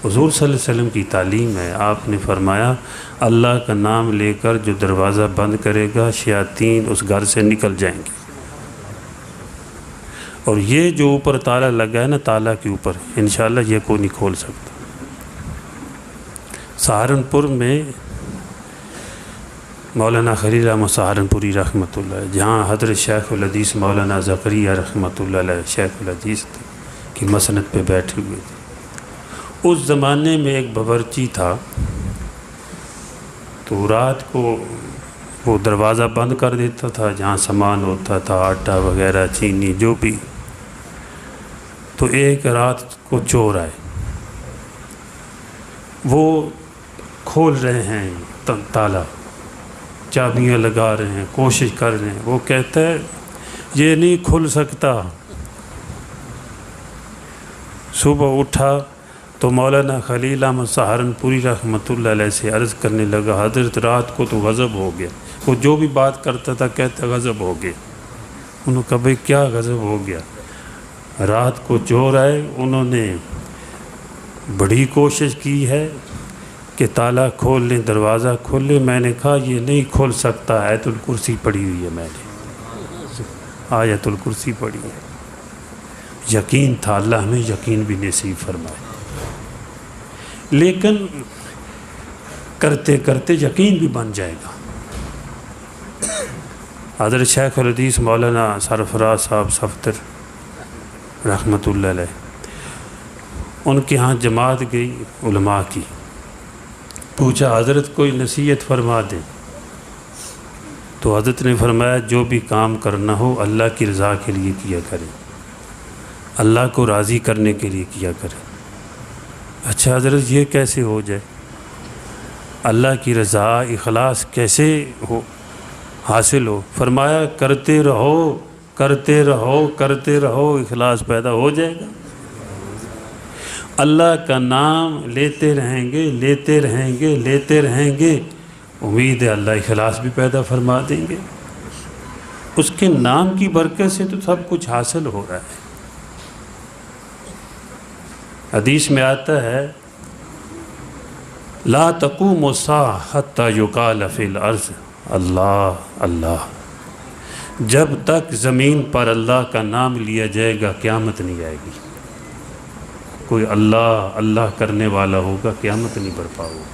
حضور صلی اللہ علیہ وسلم کی تعلیم ہے. آپ نے فرمایا اللہ کا نام لے کر جو دروازہ بند کرے گا شیاطین اس گھر سے نکل جائیں گے. اور یہ جو اوپر تالا لگا ہے نا تالا کے اوپر انشاءاللہ یہ کوئی نہیں کھول سکتا. سہارنپور میں مولانا خلیل احمد سہارنپوری رحمۃ اللہ علیہ جہاں حضرت شیخ الحدیث مولانا زکریا رحمۃ اللہ علیہ شیخ الحدیث کی مسند پہ بیٹھے ہوئے تھے. اس زمانے میں ایک باورچی تھا تو رات کو وہ دروازہ بند کر دیتا تھا جہاں سامان ہوتا تھا آٹا وغیرہ چینی جو بھی. تو ایک رات کو چور آئے وہ کھول رہے ہیں تالا چابیاں لگا رہے ہیں کوشش کر رہے ہیں. وہ کہتا ہے یہ نہیں کھل سکتا. صبح اٹھا تو مولانا خلیل احمد سہارنپوری رحمۃ اللہ علیہ سے عرض کرنے لگا حضرت رات کو تو غضب ہو گیا. وہ جو بھی بات کرتا تھا کہتا غضب ہو گیا. انہوں نے کہا بھئی کیا غضب ہو گیا؟ رات کو چور آئے انہوں نے بڑی کوشش کی ہے کہ تالا کھول لیں دروازہ کھول لیں. میں نے کہا یہ نہیں کھول سکتا. آیت الکرسی پڑھی ہوئی ہے میں نے آیت الکرسی پڑھی ہے. یقین تھا اللہ ہمیں یقین بھی نصیب فرمائے. لیکن کرتے کرتے یقین بھی بن جائے گا. حضرت شیخ الحدیث مولانا سرفراز صاحب صفدر رحمۃ اللہ علیہ ان کے ہاں جماعت گئی علماء کی. پوچھا حضرت کوئی نصیحت فرما دیں. تو حضرت نے فرمایا جو بھی کام کرنا ہو اللہ کی رضا کے لیے کیا کریں اللہ کو راضی کرنے کے لیے کیا کریں. اچھا حضرت یہ کیسے ہو جائے؟ اللہ کی رضا اخلاص کیسے ہو حاصل ہو؟ فرمایا کرتے رہو کرتے رہو کرتے رہو اخلاص پیدا ہو جائے گا. اللہ کا نام لیتے رہیں گے لیتے رہیں گے لیتے رہیں گے امید ہے اللہ اخلاص بھی پیدا فرما دیں گے. اس کے نام کی برکت سے تو سب کچھ حاصل ہو رہا ہے. حدیث میں آتا ہے لا تقوم الساعة حتى يقال في الارض اللہ اللہ. جب تک زمین پر اللہ کا نام لیا جائے گا قیامت نہیں آئے گی. کوئی اللہ اللہ کرنے والا ہوگا قیامت نہیں برپا ہوگا.